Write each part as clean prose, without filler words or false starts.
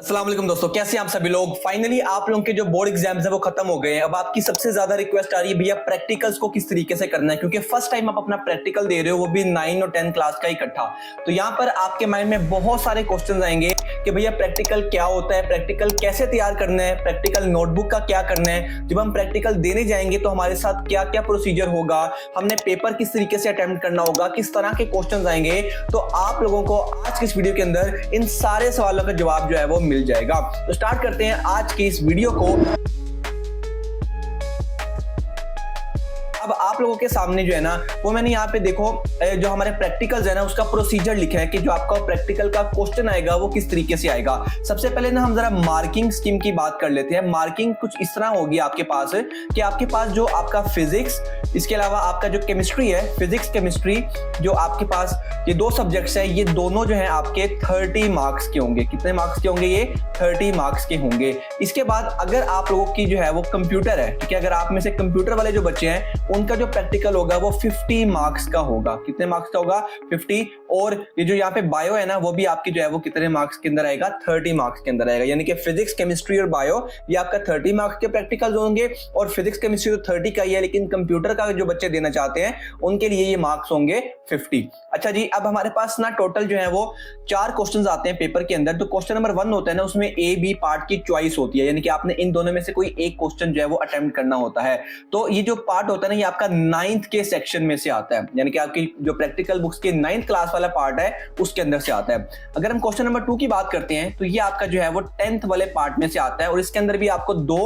अस्सलाम वालेकुम दोस्तों, कैसे हैं आप सभी लोग। फाइनली आप लोगों के जो बोर्ड एग्जाम्स हैं वो खत्म हो गए हैं। अब आपकी सबसे ज्यादा रिक्वेस्ट आ रही है भैया प्रैक्टिकल्स को किस तरीके से करना है, क्योंकि फर्स्ट टाइम आप अपना प्रैक्टिकल दे रहे हो, वो भी 9 और 10 क्लास का इकट्ठा। तो यहाँ पर आपके माइंड में बहुत सारे क्वेश्चंस आएंगे कि भैया प्रैक्टिकल क्या होता है, प्रैक्टिकल कैसे तैयार करना है, प्रैक्टिकल नोटबुक का क्या करना है, जब हम प्रैक्टिकल देने जाएंगे तो हमारे साथ क्या क्या प्रोसीजर होगा, हमने पेपर किस तरीके से अटेम्प्ट करना होगा, किस तरह के क्वेश्चंस आएंगे। तो आप लोगों को आज की इस वीडियो के अंदर इन सारे सवालों का जवाब जो है वो मिल जाएगा। तो स्टार्ट करते हैं आज की इस वीडियो को। अब आप लोगों के सामने जो है ना वो मैंने यहाँ पे देखो जो हमारे प्रैक्टिकल्स है ना उसका प्रोसीजर लिखा है कि जो आपका प्रैक्टिकल का क्वेश्चन आएगा वो किस तरीके से आएगा। सबसे पहले ना हम जरा मार्किंग स्कीम की बात कर लेते हैं। मार्किंग कुछ इस तरह होगी आपके पास कि आपके पास जो आपका फिजिक्स, इसके अलावा आपका जो केमिस्ट्री है, फिजिक्स केमिस्ट्री, जो आपके पास ये दो सब्जेक्ट्स है, ये दोनों जो है आपके 30 मार्क्स के होंगे। कितने मार्क्स के होंगे? ये 30 मार्क्स के होंगे। इसके बाद अगर आप लोगों की जो है वो कंप्यूटर है, ठीक है, अगर आप में से कंप्यूटर वाले जो बच्चे हैं उनका जो प्रैक्टिकल होगा वो 50 मार्क्स का होगा। कितने मार्क्स का होगा? 50। और ये जो यहाँ पे बायो है ना वो भी आपकी जो है वो कितने मार्क्स के अंदर आएगा? 30 मार्क्स के अंदर आएगा। यानी कि फिजिक्स केमिस्ट्री और बायो ये आपका 30 मार्क्स के प्रैक्टिकल्स होंगे। और फिजिक्स केमिस्ट्री तो 30 का ही है, लेकिन कंप्यूटर का जो बच्चे देना चाहते हैं उनके लिए ये मार्क्स होंगे 50। अच्छा जी, अब हमारे पास ना टोटल जो है वो 4 क्वेश्चंस आते हैं पेपर के अंदर। तो क्वेश्चन नंबर 1 होता है ना, उसमें ए बी पार्ट की चॉइस होती है, यानी कि आपने इन दोनों में से कोई एक क्वेश्चन जो है वो अटेम्प्ट करना होता है। तो ये जो पार्ट होता है ना ये आपका 9th के सेक्शन में से आता है, यानी कि आपकी जो प्रैक्टिकल बुक्स के 9th क्लास वाला पार्ट है उसके अंदर से आता है। अगर हम क्वेश्चन नंबर 2 की बात करते हैं तो ये आपका जो है वो 10th वाले पार्ट में से आता है, और इसके अंदर भी आपको 2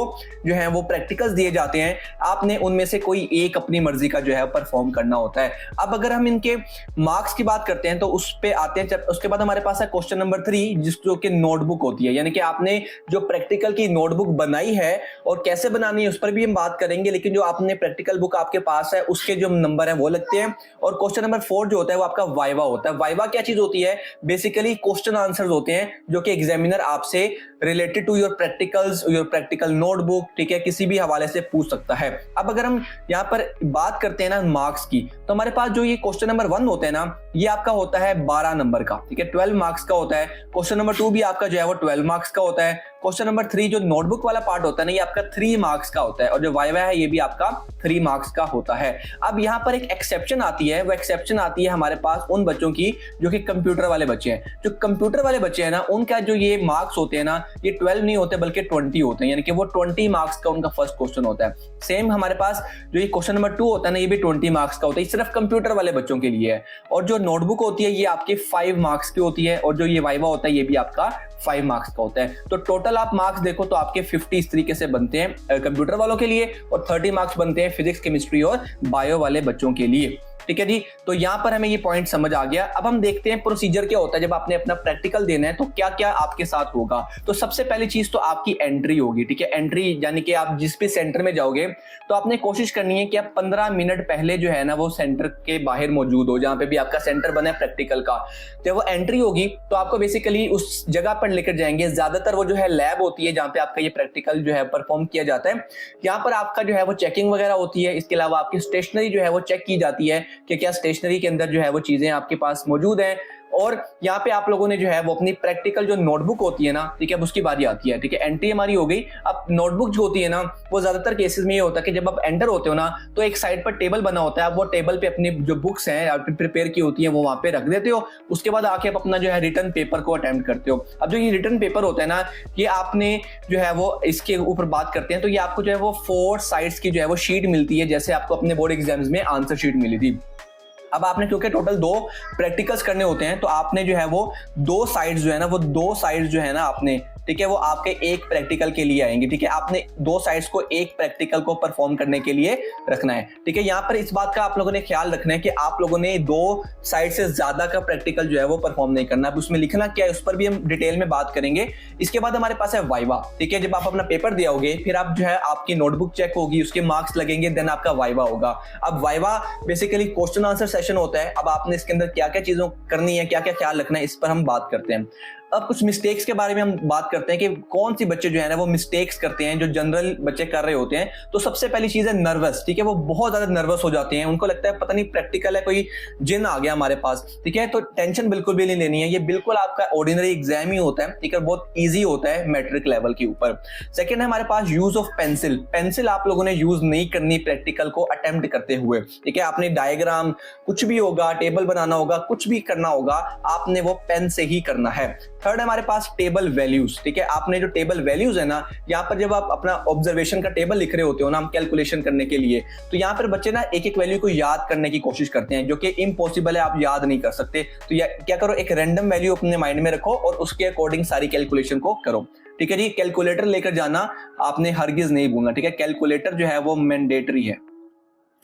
जो है वो प्रैक्टिकल्स दिए जाते हैं। आपने उनमें से कोई एक अपनी मर्जी का जो है परफॉर्म करना होता है। अब अगर हम इनके मार्क्स की बात करते हैं तो उस पे आते हैं। उसके बाद हमारे पास है क्वेश्चन नंबर 3, जो कि नोटबुक होती है, यानी कि आपने जो प्रैक्टिकल की नोटबुक बनाई है और कैसे बनानी है उस पर भी हम बात करेंगे, लेकिन जो आपने प्रैक्टिकल बुक आपके पास है उसके जो नंबर है वो लगते हैं। और क्वेश्चन नंबर 4 जो होता है वो आपका वाइवा होता है। वाइवा क्या चीज होती है? बेसिकली क्वेश्चन आंसर्स होते हैं जो कि एग्जामिनर आपसे related to your practicals, your practical notebook, ठीक है, किसी भी हवाले से पूछ सकता है। अब अगर हम यहाँ पर बात करते हैं ना मार्क्स की, तो हमारे पास जो ये क्वेश्चन नंबर 1 होता है ना ये आपका होता है 12 नंबर का, ठीक है, 12 मार्क्स का होता है। क्वेश्चन नंबर 2 भी आपका जो है वो 12 मार्क्स का होता है। क्वेश्चन नंबर 3 जो नोटबुक वाला पार्ट होता है ना ये आपका 3 मार्क्स का होता है, और जो वाइवा है ये भी आपका 3 मार्क्स का होता है। अब यहाँ पर एक एक्सेप्शन आती है, वो एक्सेप्शन आती है हमारे पास उन बच्चों की जो कि कंप्यूटर वाले बच्चे हैं। जो कंप्यूटर वाले बच्चे हैं ना उनका जो ये मार्क्स होते हैं ना ये 12 नहीं होते बल्कि 20 होते हैं, यानी कि वो 20 मार्क्स का उनका फर्स्ट क्वेश्चन होता है। सेम हमारे पास जो ये क्वेश्चन नंबर 2 होता है ना ये भी 20 मार्क्स का होता है, सिर्फ कंप्यूटर वाले बच्चों के लिए है। और जो नोटबुक होती है ये आपकी 5 मार्क्स की होती है, और जो ये वाइवा होता है ये भी आपका 5 मार्क्स का होता है। तो टोटल आप मार्क्स देखो तो आपके 50 इस तरीके से बनते हैं कंप्यूटर वालों के लिए, और 30 मार्क्स बनते हैं फिजिक्स केमिस्ट्री और बायो वाले बच्चों के लिए। ठीक है जी, तो यहां पर हमें ये पॉइंट समझ आ गया। अब हम देखते हैं प्रोसीजर क्या होता है जब आपने अपना प्रैक्टिकल देना है तो क्या क्या आपके साथ होगा। तो सबसे पहली चीज तो आपकी एंट्री होगी, ठीक है। एंट्री यानी कि आप जिस भी सेंटर में जाओगे तो आपने कोशिश करनी है कि आप 15 मिनट पहले जो है ना वो सेंटर के बाहर मौजूद हो, जहां पे भी आपका सेंटर बना है प्रैक्टिकल का। जब वो एंट्री होगी तो आपको बेसिकली उस जगह पर लेकर जाएंगे। ज्यादातर वो जो है लैब होती है जहां पे आपका ये प्रैक्टिकल जो है परफॉर्म किया जाता है। यहाँ पर आपका जो है वो चेकिंग वगैरह होती है। इसके अलावा आपकी स्टेशनरी जो है वो चेक की जाती है कि क्या स्टेशनरी के अंदर जो है वो चीजें आपके पास मौजूद हैं। और यहाँ पे आप लोगों ने जो है वो अपनी प्रैक्टिकल जो नोटबुक होती है ना, ठीक है, अब उसकी बारी आती है, ठीक है। एंट्री हमारी हो गई। अब नोटबुक जो होती है ना वो ज्यादातर केसेस में ये होता है कि जब आप एंटर होते हो ना तो एक साइड पर टेबल बना होता है, आप वो टेबल पे अपनी जो बुक्स हैं आपने प्रिपेयर की होती है वो वहां पे रख देते हो। उसके बाद आके आप अपना जो है रिटर्न पेपर को अटेम्प्ट करते हो। अब जो ये रिटर्न पेपर होता है ना ये आपने जो है वो इसके ऊपर बात करते हैं तो ये आपको जो है वो 4 साइड्स की जो है वो शीट मिलती है, जैसे आपको अपने बोर्ड एग्जाम्स में आंसर शीट मिली थी। अब आपने क्योंकि टोटल 2 प्रैक्टिकल्स करने होते हैं तो आपने जो है वो 2 साइड्स जो है ना वो 2 साइड्स जो है ना आपने, ठीक है, वो आपके एक प्रैक्टिकल के लिए आएंगे, ठीक है। आपने 2 साइड्स को एक प्रैक्टिकल को परफॉर्म करने के लिए रखना है, ठीक है। यहाँ पर इस बात का आप लोगों ने ख्याल रखना है कि आप लोगों ने 2 साइड से ज्यादा का प्रैक्टिकल जो है वो परफॉर्म नहीं करना। अब उसमें लिखना क्या है उस पर भी हम डिटेल में बात करेंगे। इसके बाद हमारे पास है वाइवा, ठीक है। जब आप अपना पेपर दिया होगे फिर आप जो है आपकी नोटबुक चेक होगी, उसके मार्क्स लगेंगे, देन आपका वाइवा होगा। अब viva basically question answer session होता है। अब आपने इसके अंदर क्या क्या चीजों करनी है, क्या क्या ख्याल रखना है, इस पर हम बात करते हैं। अब कुछ मिस्टेक्स के बारे में हम बात करते हैं कि कौन सी बच्चे जो है ना वो मिस्टेक्स करते हैं जो जनरल बच्चे कर रहे होते हैं। तो सबसे पहली चीज है नर्वस, ठीक है, वो बहुत ज्यादा नर्वस हो जाते हैं, उनको लगता है पता नहीं प्रैक्टिकल है, कोई जिन आ गया हमारे पास, ठीक है। तो टेंशन बिल्कुल भी नहीं लेनी है, ये बिल्कुल आपका ऑर्डिनरी एग्जाम ही होता है, ठीक है, बहुत ईजी होता है मैट्रिक लेवल के ऊपर। सेकेंड है हमारे पास यूज ऑफ पेंसिल। पेंसिल आप लोगों ने यूज नहीं करनी प्रैक्टिकल को अटेम्प्ट करते हुए, ठीक है। आपने डायग्राम कुछ भी होगा, टेबल बनाना होगा, कुछ भी करना होगा, आपने वो पेन से ही करना है। थर्ड है हमारे पास टेबल वैल्यूज, ठीक है। आपने जो टेबल वैल्यूज है ना, यहाँ पर जब आप अपना ऑब्जर्वेशन का टेबल लिख रहे होते हो ना, हम कैलकुलेशन करने के लिए, तो यहाँ पर बच्चे ना एक एक वैल्यू को याद करने की कोशिश करते हैं, जो कि इम्पॉसिबल है, आप याद नहीं कर सकते। तो क्या करो, एक रैंडम वैल्यू अपने माइंड में रखो और उसके अकॉर्डिंग सारी कैलकुलेशन को करो, ठीक है जी। कैलकुलेटर लेकर जाना आपने हरगिज नहीं भूलना, ठीक है, कैलकुलेटर जो है वो मैंडेटरी है।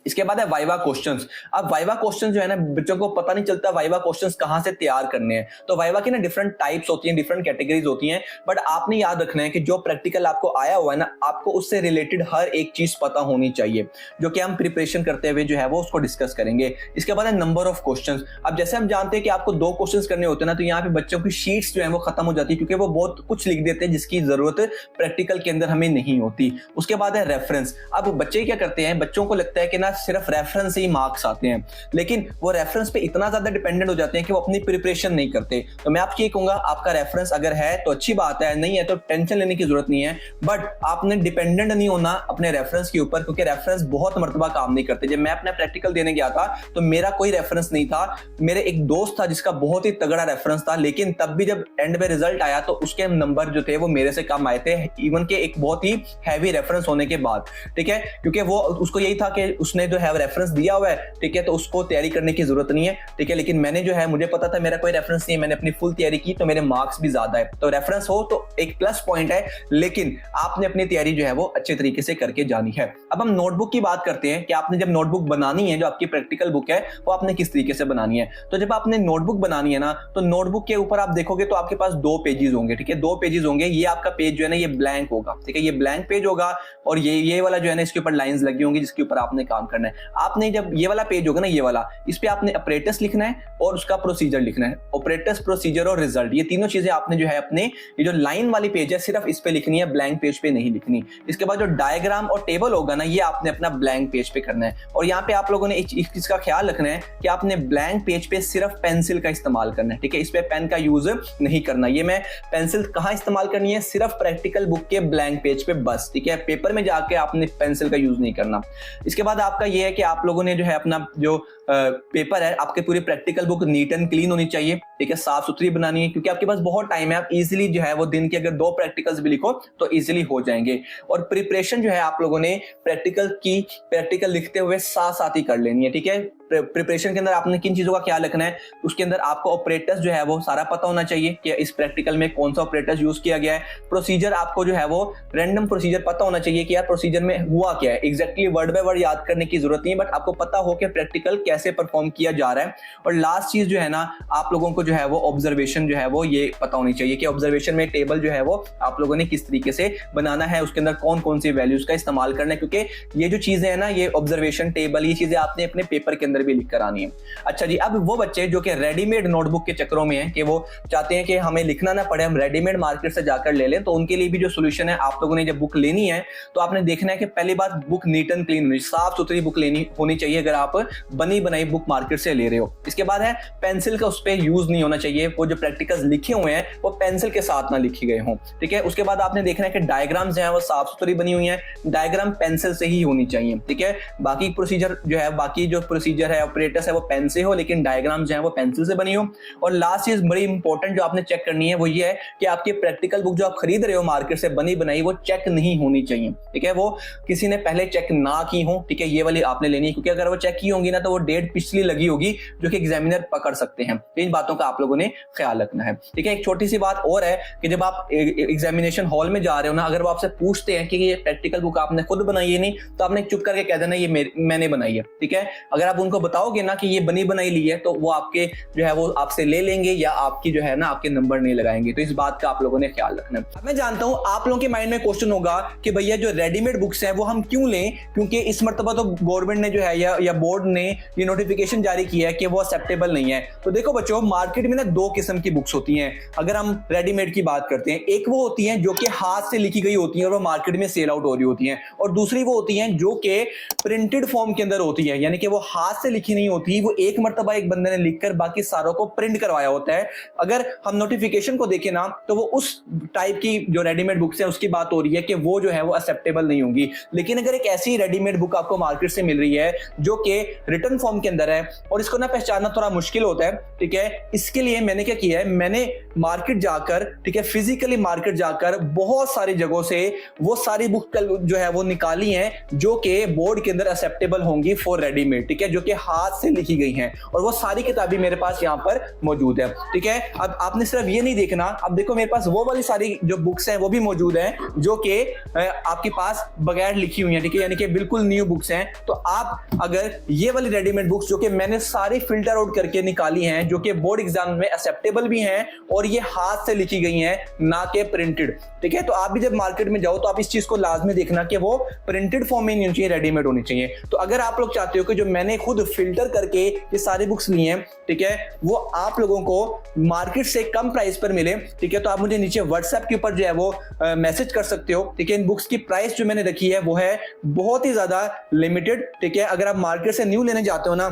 इसके बाद है वाइवा क्वेश्चंस। अब वाइवा क्वेश्चंस जो है ना, बच्चों को पता नहीं चलता वाइवा क्वेश्चंस कहां से तैयार करने हैं। तो वाइवा की ना डिफरेंट टाइप्स होती हैं, डिफरेंट कैटेगरीज होती हैं, बट आपने याद रखना है कि जो प्रैक्टिकल आपको आया हुआ है ना, आपको उससे रिलेटेड हर एक चीज पता होनी चाहिए, जो कि हम प्रिपरेशन करते हुए जो है वो उसको डिस्कस करेंगे। इसके बाद है नंबर ऑफ क्वेश्चंस। अब जैसे हम जानते हैं कि आपको 2 क्वेश्चंस करने होते हैं ना, तो यहाँ पे बच्चों की शीट्स जो है वो खत्म हो जाती है, क्योंकि वो बहुत कुछ लिख देते हैं जिसकी जरूरत प्रैक्टिकल के अंदर हमें नहीं होती। उसके बाद है रेफरेंस। अब बच्चे क्या करते हैं, बच्चों को लगता है कि ना सिर्फ रेफरेंस से ही मार्क्स आते हैं, लेकिन वो रेफरेंस पे इतना ज्यादा डिपेंडेंट हो जाते हैं कि वो अपनी प्रिपरेशन नहीं करते। तो मैं आपको ये कहूंगा, आपका रेफरेंस अगर है तो अच्छी बात है, नहीं है तो टेंशन लेने की जरूरत नहीं है, बट आपने डिपेंडेंट नहीं होना अपने रेफरेंस के ऊपर, क्योंकि रेफरेंस बहुत मर्तबा काम नहीं करते। जब मैं अपना प्रैक्टिकल देने गया था तो मेरा कोई रेफरेंस नहीं था, मेरे एक दोस्त था जिसका बहुत ही तगड़ा रेफरेंस था, लेकिन तब भी जब एंड में रिजल्ट आया तो उसके नंबर जो थे वो मेरे से कम आए थे, इवन के एक बहुत ही हैवी रेफरेंस होने के बाद, ठीक है, क्योंकि वो उसको यही था कि उसने जो है रेफरेंस दिया हुआ है, ठीक है, तो उसको तैयारी करने की जरूरत नहीं है, ठीक है। लेकिन मैंने जो है, मुझे पता था मेरा कोई रेफरेंस नहीं है, मैंने अपनी फुल तैयारी की, तो मेरे मार्क्स भी ज्यादा है। तो रेफरेंस हो तो एक प्लस पॉइंट है, लेकिन आपने अपनी तैयारी जो है वो अच्छे तरीके से करके जानी है। अब हम नोटबुक की बात करते हैं कि आपने जब नोटबुक बनानी है, जो आपकी प्रैक्टिकल बुक है, वो आपने किस तरीके से बनानी है। तो जब आपने नोटबुक बनानी है ना, तो नोटबुक के ऊपर आप देखोगे तो आपके पास 2 पेजेस होंगे, ठीक है, 2 पेजेस होंगे। ये आपका पेज जो है ना, ये ब्लैंक होगा, ठीक है, ये ब्लैंक पेज होगा, और ये वाला जो है ना, इसके ऊपर लाइंस लगी होंगी जिसके ऊपर आपने काम करना है। आपने जब ये वाला पेज होगा ना, ये वाला, इस पे आपने ऑपरेटर्स लिखना है और उसका प्रोसीजर लिखना है। ऑपरेटर्स, प्रोसीजर और रिजल्ट, ये तीनों चीजें आपने जो है अपने ये जो लाइन वाली पेज है सिर्फ इस पे लिखनी है, ब्लैंक पेज पे नहीं लिखनी। इसके बाद जो डायग्राम और टेबल होगा ना, ये आपने अपना ब्लैंक पेज पे करना है। और यहाँ पे आप लोगों ने इस चीज का ख्याल रखना है कि आपने ब्लैंक पेज पे सिर्फ पेंसिल का इस्तेमाल करना है, ठीक है, इस पे पेन का यूज नहीं करना। ये मैं पेंसिल कहाँ इस्तेमाल करनी है, सिर्फ प्रैक्टिकल बुक के ब्लैंक पेज पे बस, ठीक है, पेपर में जाके आपने पेंसिल का यूज नहीं करना। इसके बाद आपका ये है कि आप लोगों ने जो है अपना जो पेपर है, आपके पूरी practical book neat and clean होनी चाहिए, ठीक है, साफ सुथरी बनानी है, क्योंकि आपके पास बहुत टाइम है, आप इजीली जो है वो दिन के अगर 2 प्रैक्टिकल्स भी लिखो तो इजीली हो जाएंगे। और प्रिपरेशन जो है आप लोगों ने प्रैक्टिकल लिखते हुए साथ साथ ही कर लेनी है, ठीक है। प्रिपरेशन के अंदर आपने किन चीजों का ख्याल रखना है, उसके अंदर आपको ऑपरेटर्स जो है वो सारा पता होना चाहिए कि इस प्रैक्टिकल में कौन सा ऑपरेटर्स यूज किया गया है। प्रोसीजर आपको जो है वो रैंडम प्रोसीजर पता होना चाहिए कि यार प्रोसीजर में हुआ क्या है, एग्जैक्टली वर्ड बाय वर्ड याद करने की जरूरत नहीं है, बट आपको पता हो कि प्रैक्टिकल कैसे परफॉर्म किया जा रहा है। और लास्ट चीज जो है ना, आप लोगों को जो है वो ऑब्जर्वेशन जो है वो ये पता होनी चाहिए कि ऑब्जर्वेशन में टेबल जो है वो आप लोगों ने किस तरीके से बनाना है, उसके अंदर कौन कौन सी वैल्यूज का इस्तेमाल करना है, क्योंकि ये जो चीजें है ना, ये ऑब्जर्वेशन टेबल, ये चीजें आपने अपने पेपर के अंदर भी लिख कर आनी है। अच्छा जी, अब वो बच्चे जो कि रेडीमेड नोटबुक के चक्करों में हैं कि वो चाहते हैं कि हमें लिखना ना पड़े, हम रेडीमेड मार्केट से जाकर ले लें, तो उनके लिए भी जो सोल्यूशन है, आप लोगों ने जब बुक लेनी है तो आपने देखना है कि पहली बात बुक नीट एंड क्लीन होनी, साफ सुथरी बुक लेनी होनी चाहिए अगर आप बनी बनाई बुक मार्केट से ले रहे हो। इसके बाद है पेंसिल का उस पर यूज नहीं होना चाहिए, वो जो प्रैक्टिकल्स लिखे हुए हैं वो पेंसिल के साथ ना लिखे गए हों, ठीक है। उसके बाद आपने देखना है कि डायग्राम्स हैं वो साफ सुथरी बनी हुई हैं, डायग्राम पेंसिल से ही होनी चाहिए, ठीक है। बाकी प्रोसीजर जो है, बाकी जो प्रोसीजर है, ऑपरेटर्स है, वो पेन से हो, लेकिन डायग्राम जो है वो पेंसिल से बनी हो। और लास्ट चीज बड़ी इंपॉर्टेंट जो आपने चेक करनी है वो ये है कि आपकी प्रैक्टिकल बुक जो आप खरीद रहे हो मार्केट से बनी बनाई, वो चेक नहीं होनी चाहिए, ठीक है, वो किसी ने पहले चेक ना की हो, ठीक है, ये वाली आपने लेनी है, क्योंकि अगर वो चेक की होंगी ना तो वो डेट पिछली लगी होगी जो कि एग्जामिनर पकड़ सकते हैं। इन बातों का आप लोगों ने ख्याल रखना है, ठीक है। एक छोटी सी बात और है कि जब आप एग्जामिनेशन हॉल में जा रहे हो ना, अगर वो आपसे पूछते हैं कि ये प्रैक्टिकल बुक आपने खुद बनाई है नहीं, तो आपने चुप करके कह देना ये मैंने बनाई है, ठीक है। अगर आप उनको उनको बताओगे ना कि ये बनी बनाई ली है, तो वो आपके जो है वो आपसे ले लेंगे या आपकी जो है ना आपके नंबर नहीं लगाएंगे। तो इस बात का आप लोगों ने ख्याल रखना है। मैं जानता हूं आप लोगों के माइंड में क्वेश्चन होगा कि भैया जो रेडीमेड बुक्स हैं वो हम क्यों लें, क्योंकि इस मर्तबा तो गवर्नमेंट ने जो है या बोर्ड ने ये नोटिफिकेशन जारी किया है कि वो एक्सेप्टेबल नहीं है। तो देखो बच्चों, मार्केट में ना दो किस्म की बुक्स होती हैं। अगर हम रेडीमेड की बात करते हैं, एक वो होती हैं जो कि हाथ से लिखी गई होती हैं और वो मार्केट में सेल आउट हो रही होती हैं, और दूसरी वो होती हैं जो कि प्रिंटेड फॉर्म के अंदर होती है, यानी कि वो हाथ से लिखी नहीं होती, वो एक मर्तबा एक बंदे ने लिखकर बाकी सारों को प्रिंट करवाया होता है। अगर हम नोटिफिकेशन को देखें ना तो वो उस टाइप की जो रेडीमेड बुक्स है उसकी बात हो रही है कि वो जो है वो एक्सेप्टेबल नहीं होंगी। लेकिन अगर एक ऐसी रेडीमेड बुक आपको मार्केट से मिल रही है जो कि रिटन फॉर्म के अंदर है और इसको ना पहचानना थोड़ा मुश्किल होता है, ठीक है, इसके लिए मैंने क्या किया है, मैंने मार्केट जाकर, ठीक है, फिजिकली मार्केट जाकर बहुत सारी जगहों से वो सारी बुक जो है वो निकाली हैं जो कि बोर्ड के अंदर एक्सेप्टेबल होंगी फॉर रेडीमेड, ठीक है, जो कि हाथ से लिखी गई हैं, और वो सारी किताबें मेरे पास यहाँ पर मौजूद है। ठीक है, अब आपने सिर्फ ये नहीं देखना, अब देखो मेरे पास वो वाली सारी जो बुक्स हैं वो भी मौजूद हैं जो कि आपके पास बगैर लिखी हुई हैं, ठीक है, यानी कि बिल्कुल न्यू बुक्स हैं। तो आप अगर ये वाली रेडीमेड बुक्स जो कि मैंने सारी फिल्टर आउट करके निकाली हैं, जो कि बोर्ड एग्जाम में एक्सेप्टेबल भी हैं और ये हाथ से लिखी गई हैं ना कि प्रिंटेड, ठीक है, तो आप भी जब मार्केट में जाओ तो आप इस चीज को लाजमी देखना कि वो प्रिंटेड फॉर्म में नहीं होनी चाहिए, रेडीमेड होनी चाहिए। तो अगर आप लोग चाहते हो कि जो मैंने खुद फिल्टर करके ये सारी बुक्स ली हैं, ठीक है, वो आप लोगों को मार्केट से कम प्राइस पर मिले, ठीक है, तो आप मुझे नीचे व्हाट्सएप के ऊपर जो है वो मैसेज कर सकते हो। ठीक है, इन बुक्स की प्राइस जो मैंने रखी है वो है बहुत ही ज्यादा लिमिटेड, ठीक है। अगर आप मार्केट से न्यू लेने जाते हो ना,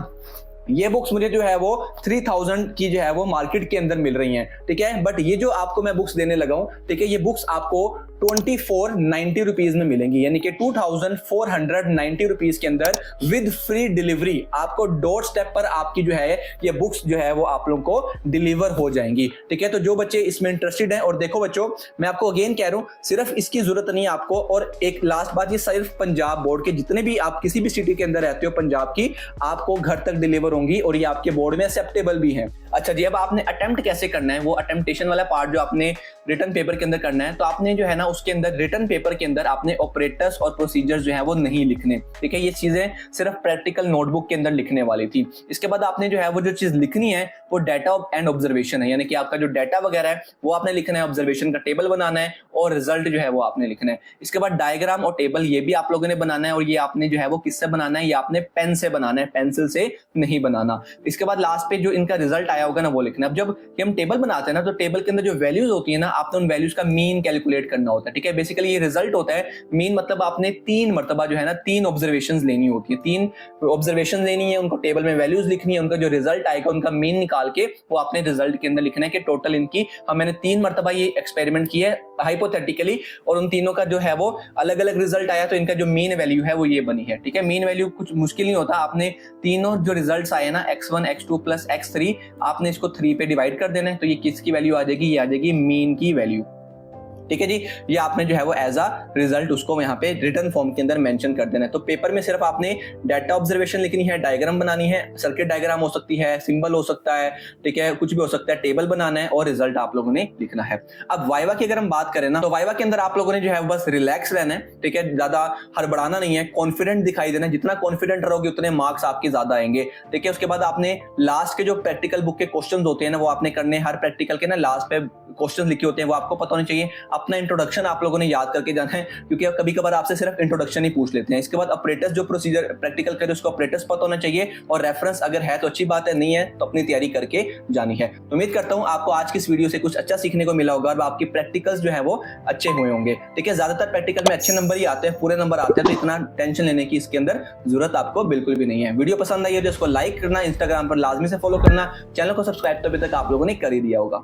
ये बुक्स मुझे जो है वो 3000 की जो है वो मार्केट के अंदर मिल रही हैं, ठीक है, बट ये जो आपको मैं बुक्स देने लगा हूं, ठीक है, ये बुक्स आपको 2490 रुपीज में मिलेंगी, यानी कि 2490 रुपीज के अंदर विद फ्री डिलीवरी आपको डोर स्टेप पर आपकी जो है ये बुक्स जो है वो आप लोगों को डिलीवर हो जाएंगी। ठीक है, तो जो बच्चे इसमें इंटरेस्टेड हैं, और देखो बच्चों मैं आपको अगेन कह रहा हूं, सिर्फ इसकी जरूरत नहीं है आपको, और एक लास्ट बात, ये सिर्फ पंजाब बोर्ड के जितने भी आप किसी भी सिटी के अंदर रहते हो पंजाब की, आपको घर तक डिलीवर होंगी और ये आपके बोर्ड में एक्सेप्टेबल भी है। अच्छा जी, अब आपने अटेम्प्ट कैसे करना है, वो अटेम्प्टेशन वाला पार्ट जो आपने रिटन पेपर के अंदर करना है, तो आपने जो है ना उसके अंदर रिटन पेपर के अंदर आपने ऑपरेटर्स और प्रोसीजर्स जो है वो नहीं लिखने, ठीक है, ये चीजें सिर्फ प्रैक्टिकल नोटबुक के अंदर लिखने वाली थी। इसके बाद आपने जो है वो जो चीज लिखनी है वो डाटा एंड ऑब्जर्वेशन है, यानी कि आपका जो डाटा वगैरह है वो आपने लिखना है, ऑब्जर्वेशन का टेबल बनाना है और रिजल्ट जो है वो आपने लिखना है। इसके बाद डायग्राम और टेबल ये भी आप लोगों ने बनाना है, और ये आपने जो है वो किससे बनाना है, ये आपने पेन से बनाना है, पेंसिल से नहीं बनाना। इसके बाद लास्ट पे जो इनका रिजल्ट आया होगा ना वो लिखना है। अब जब हम टेबल बनाते हैं ना, तो टेबल के अंदर जो वैल्यूज होती है ना, आपने उन वैल्यूज का मीन कैलकुलेट करना होता है, ठीक है। बेसिकली ये रिजल्ट होता है, मीन मतलब आपने 3 मरतबा जो है ना 3 ऑब्जर्वेशंस लेनी होती है, 3 ऑब्जर्वेशन लेनी है, उनको टेबल में वैल्यूज लिखनी है, उनका जो रिजल्ट आएगा उनका मीन निकाल के वो आपने रिजल्ट के अंदर लिखना है कि टोटल इनकी मैंने 3 मरतबा ये एक्सपेरिमेंट किया है हाइपोथेटिकली, और उन तीनों का जो है वो अलग अलग रिजल्ट आया, तो इनका जो मीन वैल्यू है वो ये बनी है, ठीक है। मीन वैल्यू कुछ मुश्किल नहीं होता, आपने तीनों जो रिजल्ट्स आए ना x1 x2 प्लस x3, आपने इसको 3 पे डिवाइड कर देना है, तो ये किसकी वैल्यू आ जाएगी, ये आ जाएगी मीन की वैल्यू, ठीक है जी। ये आपने जो है वो एज अ रिजल्ट उसको यहाँ पे रिटन फॉर्म के अंदर मेंशन कर देना है। तो पेपर में सिर्फ आपने डाटा ऑब्जर्वेशन लिखनी है, डायग्राम बनानी है, सर्किट डायग्राम हो सकती है, सिंबल हो सकता है, ठीक है, कुछ भी हो सकता है, टेबल बनाना है और रिजल्ट आप लोगों ने लिखना है। अब वाइवा की अगर हम बात करें ना, तो वाइवा के अंदर आप लोगों ने जो है बस रिलैक्स रहना है, ठीक है, ज्यादा हड़बड़ाना नहीं है, कॉन्फिडेंट दिखाई देना है, जितना कॉन्फिडेंट रहोगे उतने मार्क्स आपके ज्यादा आएंगे, ठीक है। उसके बाद आपने लास्ट के जो प्रैक्टिकल बुक के क्वेश्चन होते हैं ना वो आपने करने, हर प्रैक्टिकल के ना लास्ट पे क्वेश्चन लिखे होते हैं वो आपको पता होना चाहिए। अपना इंट्रोडक्शन आप लोगों ने याद करके जाना है, क्योंकि कभी कभार आपसे सिर्फ इंट्रोडक्शन ही पूछ लेते हैं। इसके बाद ऑपरेटर्स जो प्रोसीजर प्रैक्टिकल करे उसको ऑपरेटर्स पता होना चाहिए, और रेफरेंस अगर है तो अच्छी बात है, नहीं है तो अपनी तैयारी करके जानी है। तो उम्मीद करता हूं आपको आज की इस वीडियो से कुछ अच्छा सीखने को मिला होगा और आपकी प्रैक्टिकल्स जो है वो अच्छे हुए होंगे, ठीक है। ज्यादातर प्रैक्टिकल में अच्छे नंबर ही आते हैं, पूरे नंबर आते हैं, तो इतना टेंशन लेने की इसके अंदर जरूरत आपको बिल्कुल भी नहीं है। वीडियो पसंद आई है तो इसको लाइक करना, इंस्टाग्राम पर लाजमी से फॉलो करना, चैनल को सब्सक्राइब तो अभी तक आप लोगों ने कर ही दिया होगा।